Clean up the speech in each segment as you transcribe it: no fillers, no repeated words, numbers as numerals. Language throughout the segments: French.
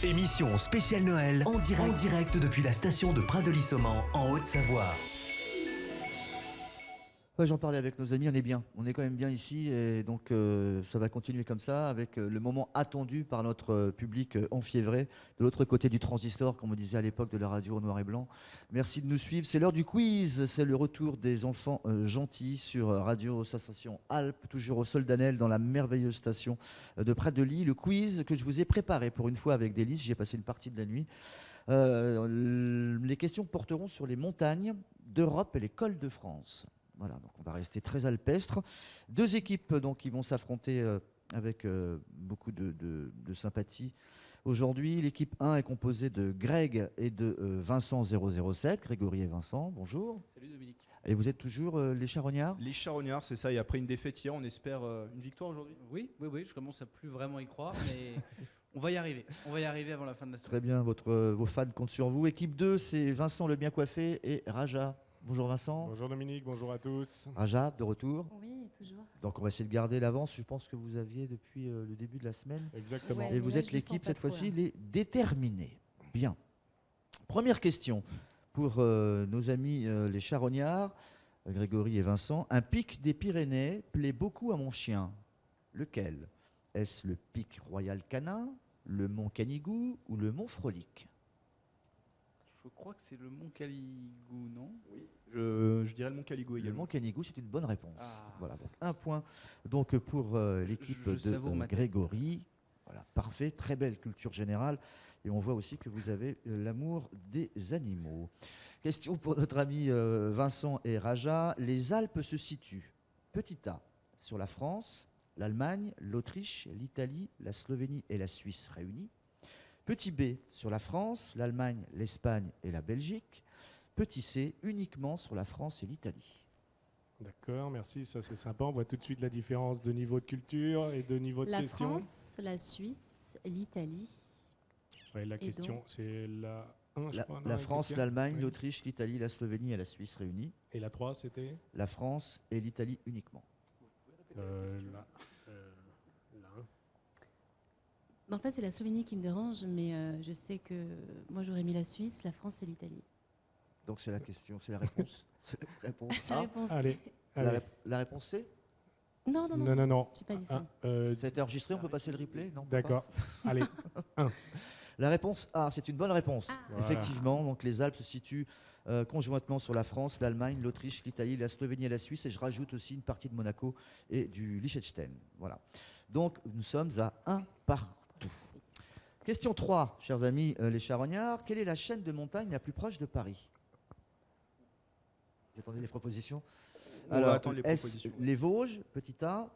Émission spéciale Noël en direct depuis la station de Prat-de-Lissomment en Haute-Savoie. Ouais, j'en parlais avec nos amis, on est bien, on est quand même bien ici et donc ça va continuer comme ça avec le moment attendu par notre public enfiévré de l'autre côté du transistor, comme on disait à l'époque de la radio en noir et blanc. Merci de nous suivre, c'est l'heure du quiz, c'est le retour des enfants gentils sur Radio Sensation Alpes, toujours au Soldanel dans la merveilleuse station de Prat-de-Lys. Le quiz que je vous ai préparé pour une fois avec Délice, j'y ai passé une partie de la nuit. Les questions porteront sur les montagnes d'Europe et les cols de France. Voilà, donc on va rester très alpestre. Deux équipes donc, qui vont s'affronter avec beaucoup de sympathie. Aujourd'hui, l'équipe 1 est composée de Greg et de Vincent 007, Grégory et Vincent, bonjour. Salut Dominique. Et vous êtes toujours les charognards ? Les charognards, c'est ça, et après une défaite hier, on espère une victoire aujourd'hui. Oui, je commence à plus vraiment y croire, mais on va y arriver avant la fin de la semaine. Très bien, vos fans comptent sur vous. Équipe 2, c'est Vincent le bien coiffé et Raja. Bonjour Vincent. Bonjour Dominique, bonjour à tous. Raja, de retour. Oui, toujours. Donc on va essayer de garder l'avance, je pense que vous aviez depuis le début de la semaine. Exactement. Ouais, Et mais vous là, êtes je le sens l'équipe pas cette trop, fois-ci, là. les déterminés. Bien. Première question pour nos amis les charognards, Grégory et Vincent. Un pic des Pyrénées plaît beaucoup à mon chien. Lequel ? Est-ce le pic Royal Canin, le mont Canigou ou le mont Frolic ? Je crois que c'est le mont Caligou, non ? Je dirais le Mont Caligou Le également. mont Canigou, c'est une bonne réponse. Ah. Voilà, donc un point donc, pour l'équipe Je savoure de ma tête. Grégory. Voilà, parfait, très belle culture générale. Et on voit aussi que vous avez l'amour des animaux. Question pour notre ami Vincent et Raja. Les Alpes se situent, petit A, sur la France, l'Allemagne, l'Autriche, l'Italie, la Slovénie et la Suisse réunies. Petit B, sur la France, l'Allemagne, l'Espagne et la Belgique. Petit C, uniquement sur la France et l'Italie. D'accord, merci, ça c'est sympa. On voit tout de suite la différence de niveau de culture et de niveau de La question. France, la Suisse, l'Italie. Ouais, la Et question, donc c'est la 1, je crois. non, La France, question l'Allemagne, Oui. l'Autriche, l'Italie, la Slovénie et la Suisse réunies. Et la 3, c'était La France et l'Italie uniquement. la 1. En fait, c'est la Slovénie qui me dérange, mais je sais que moi j'aurais mis la Suisse, la France et l'Italie. Donc c'est la question, c'est la réponse. C'est la réponse La A. réponse. Allez, La, allez. la réponse C. Non, non, non. Non, non, non. J'ai pas dit ça. Ça a été enregistré, on peut passer le replay ? Non, on peut pas. D'accord, allez. La réponse A, c'est une bonne réponse. Voilà. Effectivement, donc les Alpes se situent conjointement sur la France, l'Allemagne, l'Autriche, l'Italie, la Slovénie et la Suisse. Et je rajoute aussi une partie de Monaco et du Liechtenstein. Voilà. Donc nous sommes à 1 partout. Question 3, chers amis les charognards. Quelle est la chaîne de montagne la plus proche de Paris ? Vous attendez les propositions ? On va attendre les est-ce propositions. les Vosges, petit A,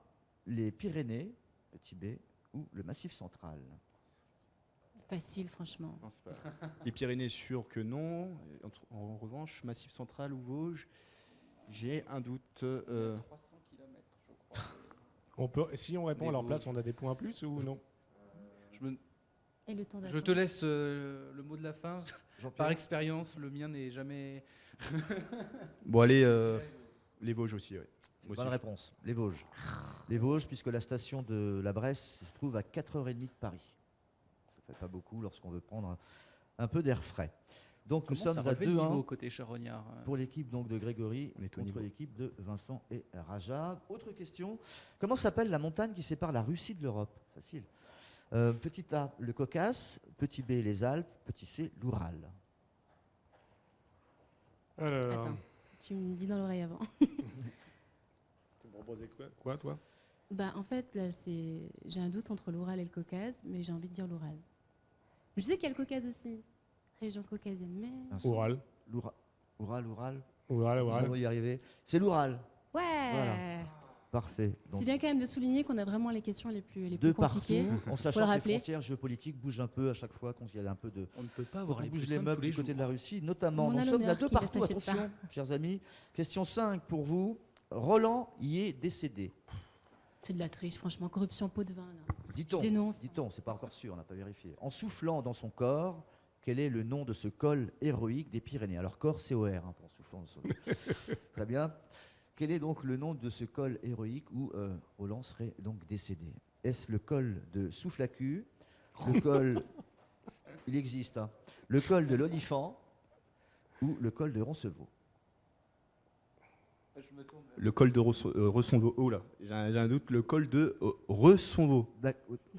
les Pyrénées, petit B, ou le Massif central ? Facile, franchement. Non, c'est pas... Les Pyrénées, sûr que non. En revanche, Massif central ou Vosges, j'ai un doute. 300 km, je crois. On peut, si on répond Les à leur Vosges. place, on a des points en plus ou non? Et le temps Je d'attente. te laisse le mot de la fin. Jean-Pierre Par expérience, le mien n'est jamais... Bon, allez, les Vosges aussi, oui. Moi Bonne aussi, réponse, les Vosges. Les Vosges, puisque la station de la Bresse se trouve à 4h30 de Paris. Ça fait pas beaucoup lorsqu'on veut prendre un peu d'air frais. Donc Comment nous ça sommes à relevé le niveau 2-1 côté charognard pour l'équipe donc de Grégory On est au contre niveau. l'équipe de Vincent et Raja. Autre question, comment s'appelle la montagne qui sépare la Russie de l'Europe ? Facile. Petit A, le Caucase. Petit B, les Alpes. Petit C, l'Oural. Alors, Attends, tu me dis dans l'oreille avant. tu me proposais quoi, toi? Bah, en fait, là, j'ai un doute entre l'Oural et le Caucase, mais j'ai envie de dire l'Oural. Je sais qu'il y a le Caucase aussi, région caucasienne, mais... Vincent. Oural. Oural. Oural, Nous allons Oural. y arriver. C'est l'Oural. Ouais Voilà. Parfait. Donc, C'est bien quand même de souligner qu'on a vraiment les questions les plus de partout, compliquées. en Faut sachant le que les rappeler. frontières géopolitiques bougent un peu à chaque fois, quand il y a un peu de... On ne peut pas On avoir les bouge plus les simples meubles tous les du côté jours. de la Russie, notamment. On a Nous sommes à l'honneur 2 qui partout, reste, t'achète attention, chers amis. Question 5 pour vous. Roland y est décédé. C'est de la triche, franchement. Corruption, pot de vin, là. Dit-on, Je dénonce. dit-on, c'est pas encore sûr, on n'a pas vérifié. En soufflant dans son corps, quel est le nom de ce col héroïque des Pyrénées? Alors corps, C-O-R, hein, pour soufflant dans son Très bien. Quel est donc le nom de ce col héroïque où Roland serait donc décédé? Est-ce le col de Souflacu, le col Il existe, hein. Le col de l'Olifant ou le col de Roncevaux. Le col de Ressonvaux. Oh là, j'ai un doute. Le col de Ressonvaux.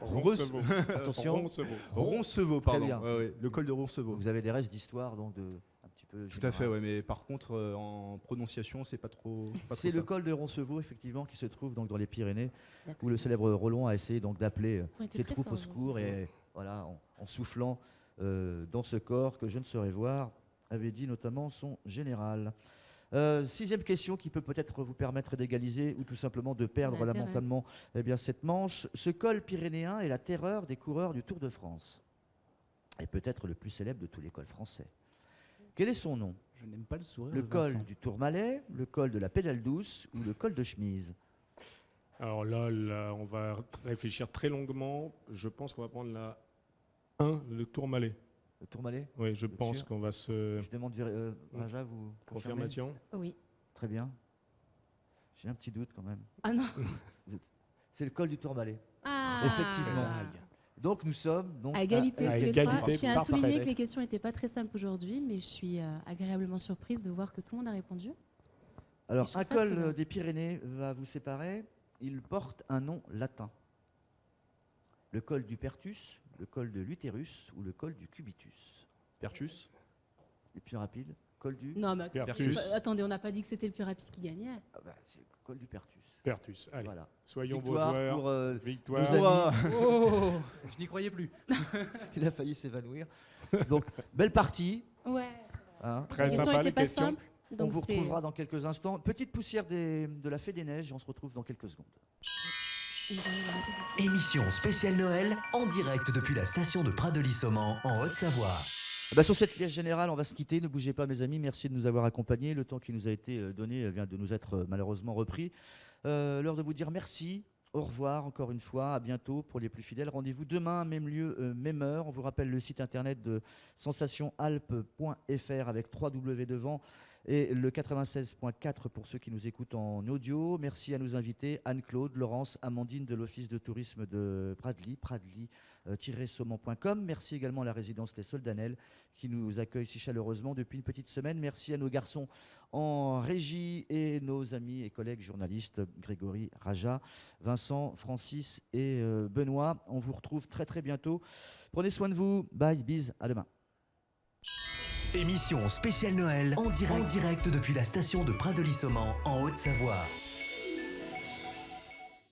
Roncevaux. Attention. Roncevaux. Roncevaux, Très pardon. bien. Ouais, ouais, le col de Roncevaux. Vous avez des restes d'histoire, donc un petit peu. Tout à fait, général. ouais, mais par contre, en prononciation, c'est pas trop. C'est le ça. col de Roncevaux, effectivement, qui se trouve donc dans les Pyrénées, D'accord. où le célèbre Roland a essayé donc d'appeler Ils ont été ses très troupes au forts, secours et voilà, en soufflant dans ce corps que je ne saurais voir, avait dit notamment son général. Sixième question qui peut peut-être vous permettre d'égaliser ou tout simplement de perdre L'intérêt. lamentablement cette manche. Ce col pyrénéen est la terreur des coureurs du Tour de France et peut-être le plus célèbre de tous les cols français. Quel est son nom? Je n'aime pas le sourire. Le de col Vincent. du Tourmalet, le col de la Pédale douce ou le col de Chemise? Alors là, on va réfléchir très longuement. Je pense qu'on va prendre la 1, le Tourmalet. Le Tourmalet? Oui, je pense sûr. qu'on va se... Je demande Raja, vous confirmez? Confirmation. Oui. Très bien. J'ai un petit doute quand même. Ah non. C'est le col du Tourmalet. Ah. Effectivement. Donc nous sommes donc À égalité à tous les égalité, trois. Je tiens à parfait. souligner que les questions n'étaient pas très simples aujourd'hui, mais je suis agréablement surprise de voir que tout le monde a répondu. Alors je trouve un ça très col bien. des Pyrénées va vous séparer. Il porte un nom latin. Le col du Pertus, le col de l'Utérus ou le col du Cubitus. Pertus. Les plus rapides. Col du. Non, mais Pertus. attendez, on n'a pas dit que c'était le plus rapide qui gagnait. Ah bah, c'est le col du Pertus. Pertus. Allez, Voilà. soyons beaux Victoire joueurs. pour Victoire. nos amis. Oh, je n'y croyais plus. Il a failli s'évanouir. Donc belle partie. Ouais. Hein. Très Les questions sympa, n'étaient les pas questions. simples. On Donc vous c'est- retrouvera dans quelques instants. Petite poussière de la Fée des Neiges. On se retrouve dans quelques secondes. Émission spéciale Noël en direct depuis la station de Pradely-Saumon en Haute-Savoie. Sur cette liesse générale, on va se quitter. Ne bougez pas, mes amis. Merci de nous avoir accompagnés. Le temps qui nous a été donné vient de nous être malheureusement repris. L'heure de vous dire merci. Au revoir encore une fois. À bientôt pour les plus fidèles. Rendez-vous demain, même lieu, même heure. On vous rappelle le site internet de sensationalpes.fr avec 3W devant et le 96.4 pour ceux qui nous écoutent en audio. Merci à nos invités Anne-Claude, Laurence, Amandine de l'Office de tourisme de Pradely, pradely-saumon.com. Merci également à la résidence Les Soldanelles qui nous accueille si chaleureusement depuis une petite semaine. Merci à nos garçons en régie et nos amis et collègues journalistes Grégory, Raja, Vincent, Francis et Benoît. On vous retrouve très très bientôt. Prenez soin de vous. Bye, bise, à demain. Émission spéciale Noël en direct depuis la station de Pradely-Saumon en Haute-Savoie.